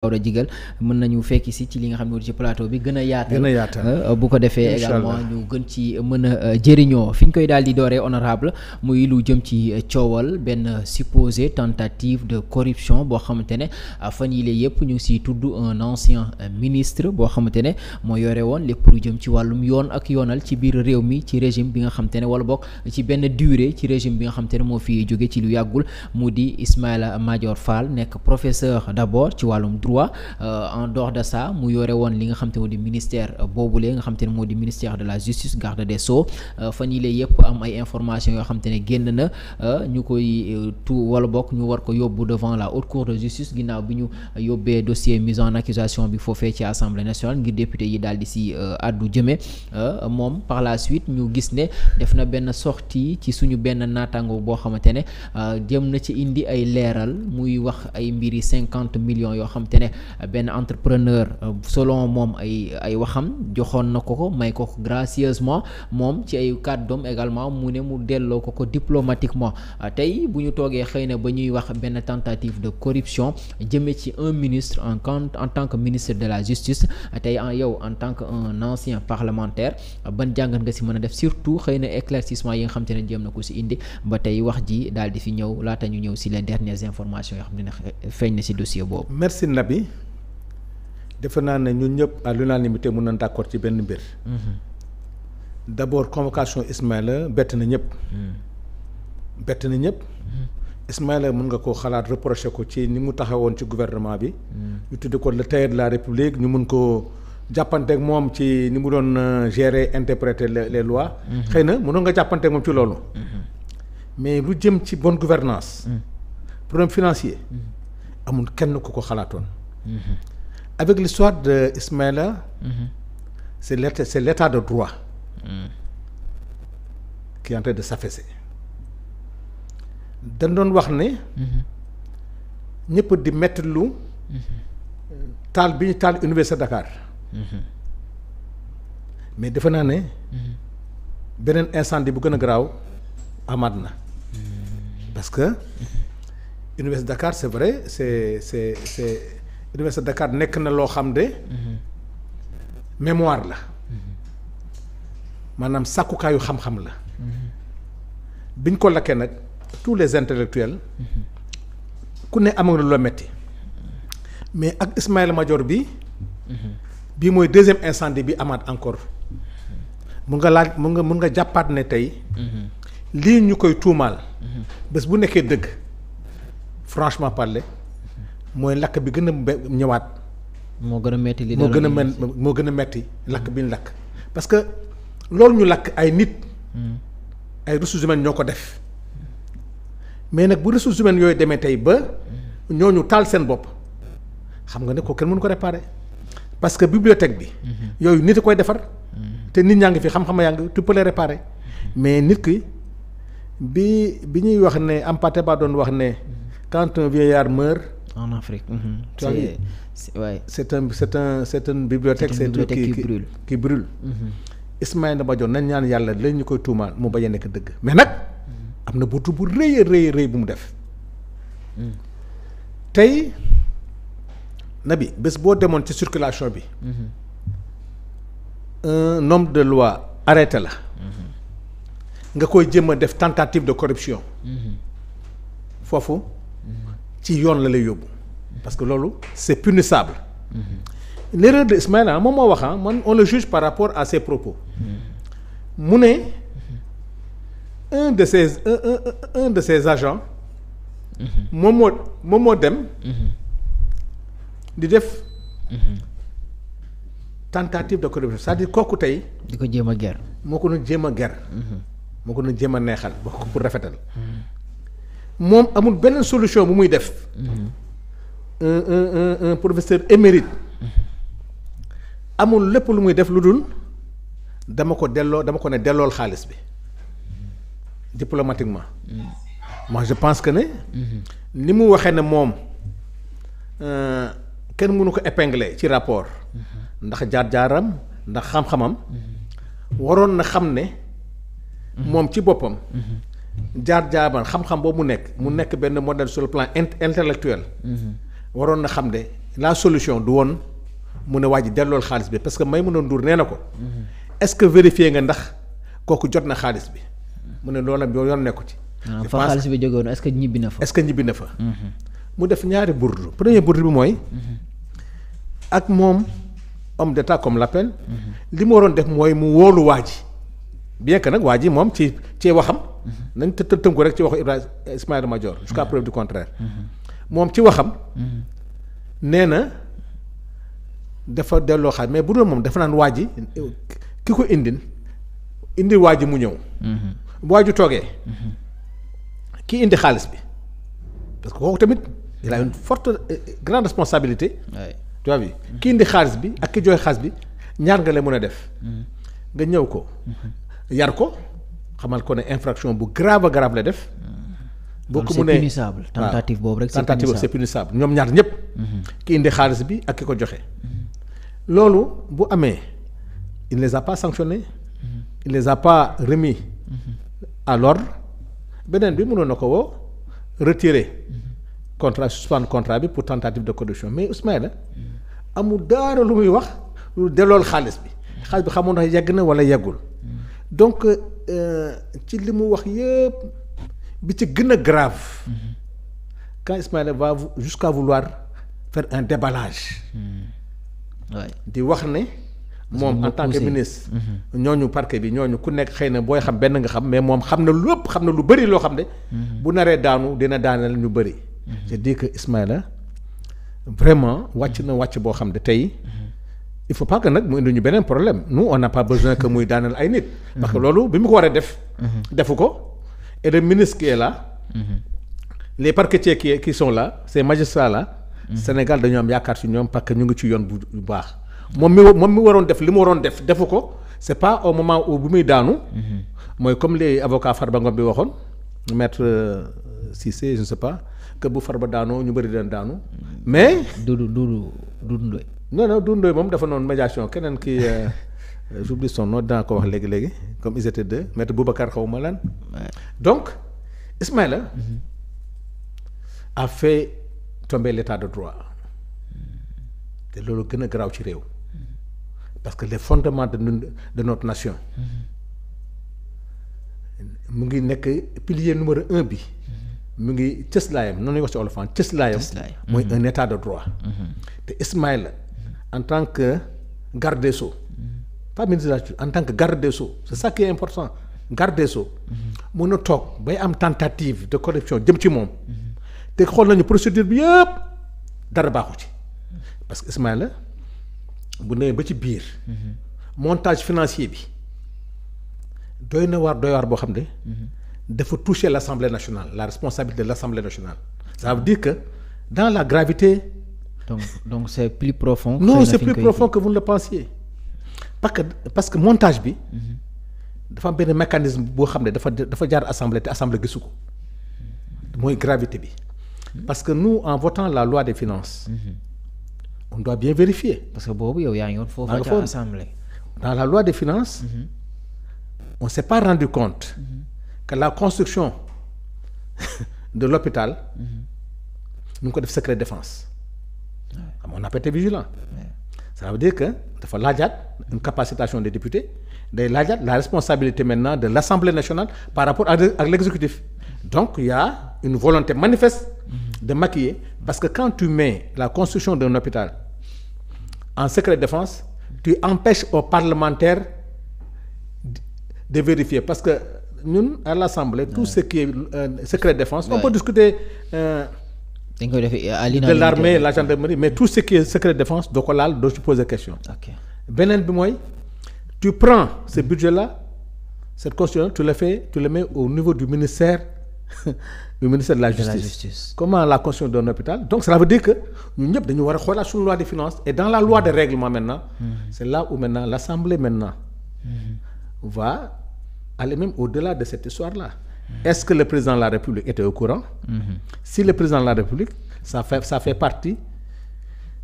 Daouda Djigal mën nañu fekki si ci li nga xam ne ci plateau bi gën a yaatal bu ko defee également ñu gën ci mën a jëriñoo fi ñu koy daal di dooree honorable muy lu jëm ci coowal benn supposé tentative de corruption boo xamante ne fan yii la yëpp ñu ngi siy tudd un ancien ministre boo xamante ne moo yore woon lépp lu jëm ci wàllum yoon ak yoonal ci biir réew mi ci régime bi nga xamante ne wala bokk ci benn durée ci régime bi nga xamante ne moo fi jóge ci lu yàggul mu di Ismaïla Madior Fall nekk professeur d'abord ci wàllum en dehors de ça mu yore woon li nga xam te moo di ministère boobule nga xam te ne moo di ministère de la justice garde des sceaux fan yii lay yëpp am ay informations yoo xam te ne génn na ñu koy wala bokk ñu war ko yóbbu devant la haute cour de justice ginnaaw bi ñu yóbbee dossier mise en accusation bi foofee ci assemblée nationale ngir député yi daal di si addu jëme moom par la suite ñu gis ne def na benn sortie ci suñu benn naataango boo xamante ne jëm na ci indi ay leeral muy wax ay mbiri 50 millions yoo xam te ne benn entrepreneur selon moom ay waxam joxoon na ko may ko gracieusement moom ci ay kàddoom également mu ne mu delloo ko diplomatiquement tey bu ñu toogee xëy na ba ñuy wax benn tentative de corruption jëmee ci un ministre en tant que ministre de la justice tey yow en tant que un ancien parlementaire ban jàngat nga si mën a def surtout xëy na éclaircissement yi nga xam te ne jéem na ko si indi ba tey wax ji daal di fi ñëw laata ñu ñëw si les dernières informations yoo xam ne feeñ na si dossier boobu. Merci Naby. defe naa ne ñun ñëpp à l'unanimité mën nañ d'accord ci benn mbir. D'abord convocation Ismaïla bett na ñëpp. bett na ñëpp. Ismaïla mën nga koo xalaat reprocher ko ci ni mu taxawoon ci gouvernement bi. ñu tudde ko le tailleur de la République ñu mun ko jàppanteeg moom ci ni mu doon gérer interpréter les lois. xëy na mënoon nga jàppanteeg moom ci loolu. mais lu jëm ci bonne gouvernance problème financier. amul kenn ku ko xalaatoon. Avec l'histoire de Ismaïla, c'est l'état de droit qui est en train de s'affaisser. dañ doon wax ne ñëpp di metti lu taal bi ñu taal Université Dakar mais defe naa ne beneen incendie bu gën a garaaw amaat na parce que Université Dakar c'est vrai c'est Université Dakar nekk na loo xam de mémoire la maanaam sàkkukaayu xam-xam la biñ ko lakkee nag tous les intellectuels ku ne amoon na loo metti mais ak Ismaïla Madior bi bii mooy deuxième incendie bi amaat encore mun nga jàppaat ne tey lii ñu koy tuumaal bés bu nekkee dëgg franchement parler mooy lakk bi gën a ñëwaat. moo gën a metti li moo gën a metti lakk bi ñu lakk. parce que loolu ñu lakk ay nit. ay ressources humaines ñoo ko def. mais nag bu ressources humaines yooyu demee tey ba ñooñu taal seen bopp xam nga ne ko kenn mënu ko réparer. parce que bibliothèque bi. yooyu nit a koy defar. te nit ñaa ngi fi xam-xam yaa ngi tu peux les réparer. mais nit ki bi ñuy wax ne Hampâté Bâ doon wax ne quand un vieillard meurt. En Afrique. C'est une bibliothèque. C'est une bibliothèque qui brûle. Ismaïla Madior nañ ñaan yàlla lañ ñu koy tuumaal mu bañ a nekk dëgg mais nag am na butu bu rëy bu mu def. tey Naby bés boo demoon ci circulation bi. un homme de loi arrêté la. nga koy jéem a def tentative de corruption. foofu. ci yoon la lay yóbbu parce que loolu c'est punissable. L'erreur de Ismaïla moom moo wax man on le juge par rapport à ses propos. mu ne un de ses agents. moom moo dem. di def. tentative de corruption c'est-à-dire kooku tey. di ko jéem a ger. moo ko doon jéem a ger. moo ko doon jéem a neexal boo ko pour rafetal. moom amul benn solution bu muy def. un professeur émérite. amul lépp lu muy def lu dul dama ko ne dellool xaalis bi diplomatiquement. moi je pense que ne. ni mu waxee ne moom kenn mënu ko épingler ci rapport. ndax jaar-jaaram ndax xam-xamam. waroon na xam ne. moom ci boppam. jaar-jaaban xam-xam boobu mu nekk benn modèle sur le plan intellectuel waroon na xam ne la solution du woon mu ne waa ji dellool xaalis bi parce que Maïmouna Ndour nee na ko. est-ce que vérifier nga ndax kooku jot na xaalis bi mu ne loola yoon nekku ci. fa xaalis bi jógewoon est-ce que ñibbi na fa. est-ce que ñibbi na fa. mu def ñaari bourde premier bourde bi mooy. ak moom homme d'état comme l'appelle. li mu waroon def mooy mu wóolu waa ji bien que nag waa ji moom ci waxam. nañ tënk ko rek ci waxu Ibrahima Ismaïla Madior jusqu'à preuve du contraire. moom ci waxam. nee na dafa delloo xaalis mais bu doon moom dafa naan waa ji ki ko indi waa ji mu ñëw. bu waa ji toogee. ki indi xaalis bi parce que kooku tamit il a une forte grande responsabilité. tu vois bi ki indi xaalis bi ak ki joxe xaalis bi ñaar nga la mën a def. nga ñëw ko. yar ko xamal ko ne infraction bu grave la def. boo ko mënee c'est punissable. tentative boobu rek c'est punissable ñoom ñaar ñëpp. ki indi xaalis bi ak ki ko joxe. loolu bu amee il ne les a pas sanctionnés. il les a pas remis à l'ordre beneen bi mënoon na ko woo retirer suspendre contrat bi pour tentative de corruption mais Ismaïla amul dara lu muy wax lu dellool xaalis bi xamoon na yegg na wala yeggul donc ci li mu wax yëpp bi ci gën a grave quand Ismaïla va jusqu'à vouloir faire un déballage di wax ne moom en tant que ministre ñooñu parquet bi ñooñu ku nekk xëy na booy xam benn nga xam mais moom xam na lépp xam na lu bëri loo xam ne bu naree daanu dina daaneel ñu bëri je dis que Ismaïla vraiment wàcc na wàcc boo xam ne tey il faut pas que nag mu indi ñu beneen problème nous on n'a pas besoin que muy daaneel ay nit parce que loolu bi mu ko waree defu ko et le ministre qui est là les parquetiers qui sont là ces magistrats là Sénégal dañu am yaakaar ci ñoom parce que ñu ngi ci yoon bu baax moom mi waroon def li mu waroon defu ko c'est pas au moment où bu muy daanu mooy comme les avocats Farba Ngom bi waxoon maître Cissé je ne sais pas que bu Farba daanoo ñu bëri daan daanu mais Doudou Ndoye non Doudou Ndoye moom dafa noonu médiation keneen ki j'oublie son nom dinaa ko wax léegi comme ils étaient deux maître Boubacar xaw ma lan donc Ismaïla a fait tomber l'état de droit te loolu gën a garaaw ci réew parce que les fondements de notre nation mu ngi nekk pilier numéro 1 bi mu ngi cëslaayam noonu ñuy wax ci olofan cëslaayam mooy un état de droit te Ismaïla en tant que garde des sceaux pas ministre de la Justice en tant que garde des sceaux c'est ça qui est important garde des sceaux mën a toog bay am tentative de corruption jëm ci moom te xool nañu procédure bi yëpp dara baaxu ci parce que Ismaïla bu nee ba ci biir montage financier bi doy waar boo xam ne dafa toucher l'Assemblée nationale la responsabilité de l'Assemblée nationale ça veut dire que dans la gravité donc c'est plus profond non c'est plus profond que vous ne le pensiez parce que montage bi dafa am benn mécanisme boo xam ne dafa jaar assemblée te assemblée gisu ko mooy gravité bi parce que nous en votant la loi des finances on doit bien vérifier parce que boobu yow yaa ngi woon foofu ca assemblée dans la loi des finances on s'est pas rendu compte que la construction de l'hôpital ñu ngi ko def secret défense on a pas été vigilant ça veut dire que dafa laajaat une capacitation des députés day laajaat la responsabilité maintenant de l'Assemblée nationale par rapport ak l'exécutif donc il y a une volonté manifeste de maquiller parce que quand tu mets la construction d'un hôpital en secret défense tu empêches aux parlementaires de vérifier parce que ñun à l'Assemblée tout ce qui est secret défense on peut discuter de l'armée la gendarmerie mais tout ce qui est secret défense doo ko laal doo ci poser question beneen bi mooy tu prends ce budget là cette constitution tu le mets au niveau du ministère de la justice comment la construction d'un hôpital donc cela veut dire que ñun ñëpp dañu war a xoolaat suñu loi des finances et dans la loi de règlement maintenant c'est là où maintenant l'Assemblée maintenant va aller même au-delà de cette histoire-là est-ce que le président de la République était au courant si le président de la République ça fait partie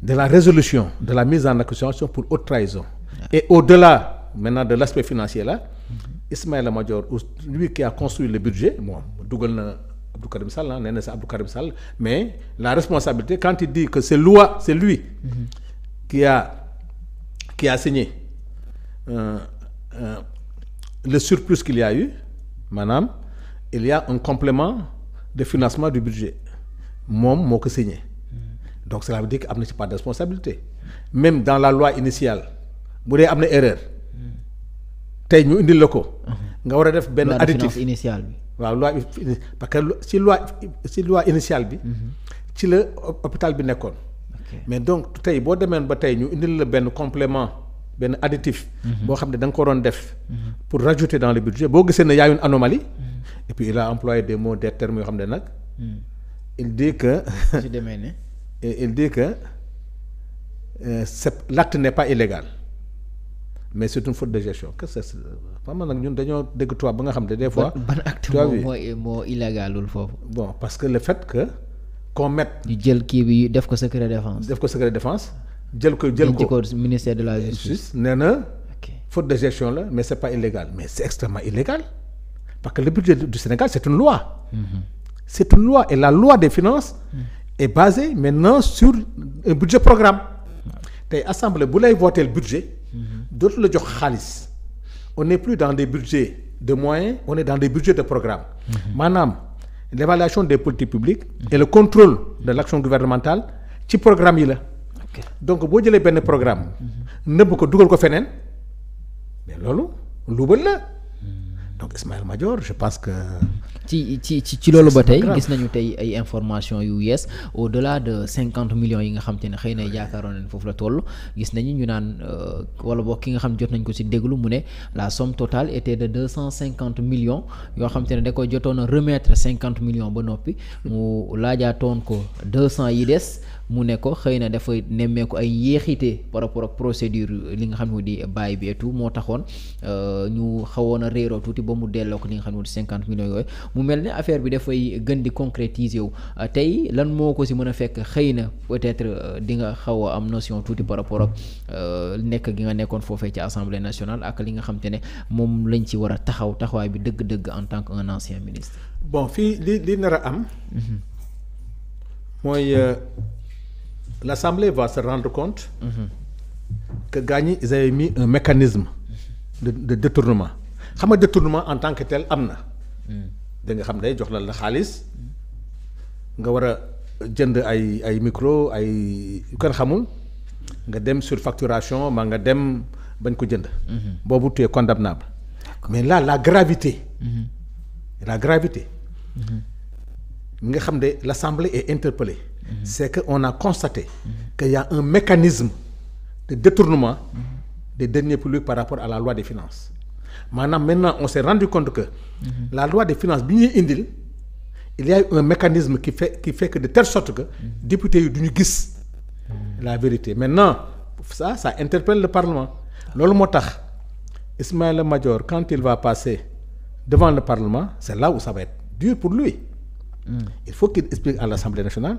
de la résolution de la mise en accusation pour haute trahison et au-delà maintenant de l'aspect financier là Ismaïla Madior lui qui a construit le budget bon dugal na Abdou Karim Sall nee na c'est Abdou Karim Sall, mais la responsabilité quand il dit que c'est lui qui a signé le surplus qu'il y a eu, maanaam il y a un complément de financement du budget moom moo ko signé. Donc cela veut dire que am na ci pas de responsabilité. Même dans la loi initiale bu dee am na erreur tey ñu indil la ko. nga war a def benn additif initiale bi. waaw loi parce que ci loi initiale bi. ci la hôpital bi nekkoon. Mais donc tey boo demeen ba tey ñu indil la benn complément benn additif. boo xam ne da nga ko waroon def. pour rajouter dans le budget boo gisee ne y a une anomalie. Et puis il a employé des mots, des termes yoo xam ne nag. il dit que. su demee ne. il dit que l'acte n'est pas illégal mais c'est une faute de gestion qu'est-ce que c'est xam nga nag ñun dañoo dégg tubaab ba nga xam ne des fois. ban acte moo illégalul foofu. Bon parce que le fait que qu'on mette. ñu jël kii bi def ko secret défense. jël ko ministère de la justice. nee na faute de gestion la mais c'est pas illégal mais c'est extrêmement illégal parce que le budget du Sénégal c'est une loi. C'est une loi et la loi des finances. est basée maintenant sur un budget programme. tey assemblée bu lay voter le budget. dootu la jox xaalis. on n'est plus dans des budgets de moyens on est dans des budgets de programme. maanaam l'évaluation des politiques publiques. et le contrôle de l'action gouvernementale ci programme yi la. donc boo jëlee benn programme. nëbb ko dugal ko feneen mais loolu luubal la. donc Ismaïla Madior je pense que. ci loolu ba tey gis nañu tey ay information yu yees au-delà de 50 millions yi nga xam te ne xëy na yaakaaroon nañ foofu la toll gis nañu ñu naan wala boog ki nga xam jot nañ ko ci déglu mu ne la somme totale était de 250 millions yoo xam te ne da koy jotoon a remettre 50 millions ba noppi mu laajaatoon ko 200 yi des mu ne ko xëy na dafa nemmeeku ay yéexite par rapport ak procédure li nga xam ne di bàyyi bi et tout moo taxoon ñu xawoon a réeroo tuuti ba mu delloo ko li nga xam ne di 50 millions yooyu mu mel ne affaire bi dafay gën di concrétiser wu tey lan moo ko ci mën a fekk xëy na peut-être di nga xaw a am notion tuuti par rapport ak nekk gi nga nekkoon foofee ci assemblée nationale ak li nga xam te ne moom lañ ci war a taxawaay bi dëgg-dëgg en tant qu'un ancien ministre. Bon fii li nar a am. mooy l'Assemblée va se rendre compte. que gars ñi ils avaient mis un mécanisme de détournement xam nga détournement en tant que tel am na. da nga xam day jox la xaalis nga war a jënd ay micro ay yu kenn xamul nga dem surfacturation maa nga dem bañ ko jënd. boobu tu es condamnable. mais là la gravité. nga xam ne l'Assemblée est interpellée. c'est que on a constaté. qu'il y a un mécanisme de détournement des deniers publics par rapport à la loi des finances. Maanaam maintenant on s'est rendu compte que la loi des finances bi ñuy indil il y a un mécanisme qui fait que de telle sorte que députés yi du ñu gis la vérité. Maintenant ça interpelle le Parlement. Loolu moo tax Ismaïla Madior quand il va passer devant le Parlement c'est là où ça va être dur pour lui. Il faut qu'il explique à l'Assemblée nationale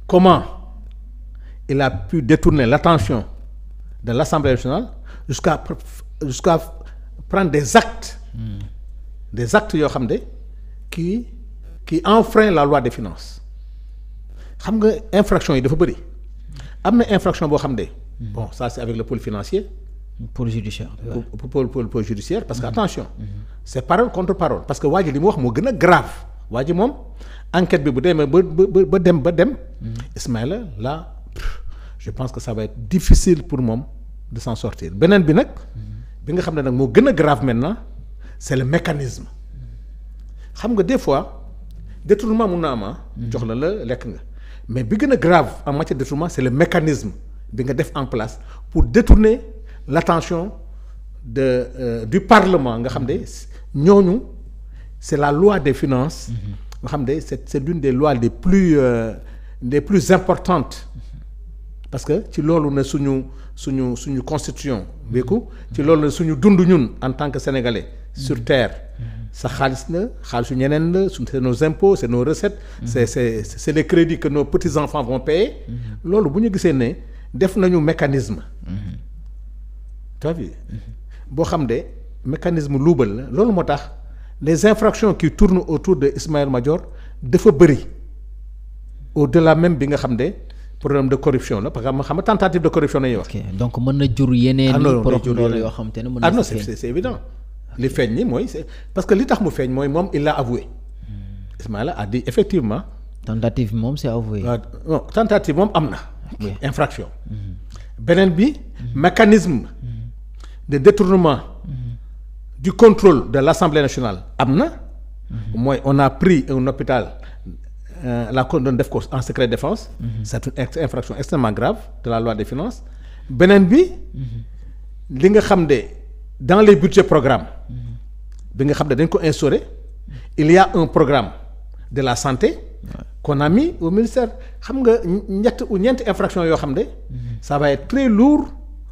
comment il a pu détourner l'attention de l'Assemblée nationale jusqu'à prendre des actes yoo xam ne qui enfreignent la loi des finances. Xam nga infraction yi dafa bëri. Am na infraction boo xam ne bon ça c'est avec le pôle financier. Pôle judiciaire. Pôle judiciaire parce que attention. c'est parole contre parole parce que waa ji li mu wax moo gën a grave. waa ji moom enquête bi bu demee ba dem. Ismaïla là je pense que ça va être difficile pour moom de s'en sortir beneen bi nag. bi nga xam ne nag moo gën a grave maintenant c'est le mécanisme. xam nga des fois détournement mun na am jox la lekk nga mais bi gën a grave en matière de détournement c'est le mécanisme bi nga def en place pour détourner l'attention du Parlement nga xam ne ñooñu c'est la loi des finances. nga xam ne c'est l'une des lois les plus importantes parce que ci loolu na suñu constitution béeku ci loolu la suñu dund ñun en tant que sénégalais sur terre sa xaalis la xaalisu ñeneen la c'est nos impôts c'est nos recettes c'est les crédits que nos petits enfants vont payer loolu bu ñu gisee ne def nañu mécanisme tu as vu boo xam ne mécanisme luubal la loolu moo tax les infractions qui tournent autour de Ismaïla Madior dafa bëri au-delà même bi nga xam ne problème de corruption la parce que xam nga tentative de corruption la ñuy wax. ok donc mën na jur yeneen. yoo xam te ne mën na. non c'est évident li feeñ ni mooy c'est parce que li tax mu feeñ mooy moom il l'a avoué. Ismaïla a dit effectivement. tentative moom c'est avoué. non tentative moom am na. infraction. beneen bi. mécanisme de détournement. du contrôle de l'Assemblée nationale am na. mooy on a pris un hôpital. la ko doon def ko en secret défense. c'est une infraction extrêmement grave de la loi des finances. beneen bi. li nga xam ne dans les budgets programmes. bi nga xam ne dañ ko instaurer. il y a un programme de la santé. qu'on a mis au ministère xam nga ñeenti infraction yoo xam ne. ça va être très lourd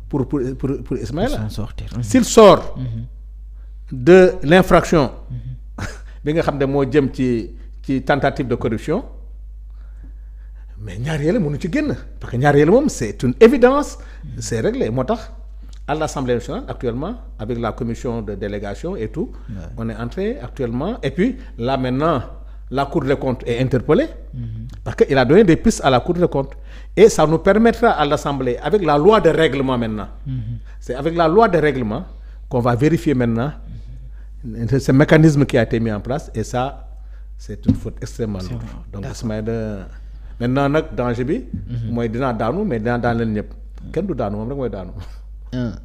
pour Ismaïla. s'il sort. de l'infraction. bi nga xam ne moo jëm ci tentative de corruption mais ñaar yële mënu ci génn parce que ñaar yële moom c'est une évidence c'est réglé moo tax à l'Assemblée nationale actuellement avec la commission de délégation et tout on est entré actuellement et puis là maintenant la Cour des comptes est interpellée parce que il a donné des pistes à la Cour des comptes et ça nous permettra à l'Assemblée avec la loi de règlement maintenant c'est avec la loi de règlement qu'on va vérifier maintenant ce mécanisme qui a été mis en place et ça c'est une faute extrêmement lourde donc Ismaïla maintenant nag danger bi mooy dinaa daanu mais dinaa daan leen ñëpp kenn du daanu moom rek mooy daanu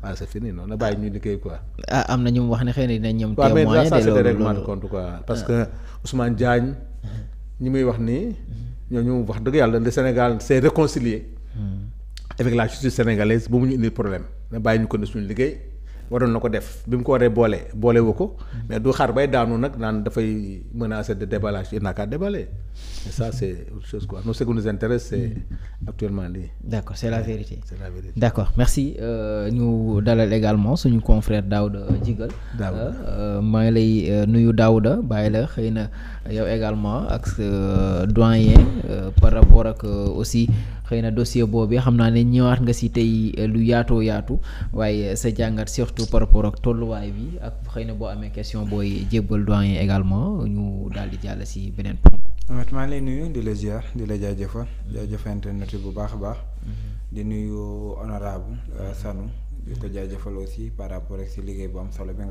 waaw c'est fini noonu na bàyyi ñu liggéey quoi am na ñu wax ne xëy na dinañ ñoom témoin mais ça c'est des règlements de compte quoi parce que Ousmane Diagne ñi muy wax nii ñooñu wax dëgg yàlla le Sénégal s'est réconcilié avec la justice sénégalaise bu mu ñu indil problème na bàyyi ñu ko ne suñu liggéey waroon na ko def bi mu ko waree boole wu ko mais du xaar bay daanu nag naan dafay menacer de déballage il n'a qu'à déballer et ça c'est autre chose quoi nous ce qui nous intéresse c'est actuellement lii. d'accord c'est la vérité. c'est la vérité. d'accord merci ñu dalal également suñu confrère Daouda Djigal. maa ngi lay nuyu Daouda bàyyi la xëy na yow également ak doyen par rapport ak aussi. xëy na dossier boobu xam naa ne ñëwaat nga ci tey lu yaatoo yaatu waaye sa jàngat surtout par rapport ak tolluwaay bi ak xëy na boo amee question booy jébbal doyen également ñu daal di jàll ci beneen ponk. maa ngi lay nuyu di la ziar di la jaajëfal internet bu baax a baax. di nuyu honorable Sanu di ko jaajëfal aussi par rapport ak ci liggéey bu am solo bi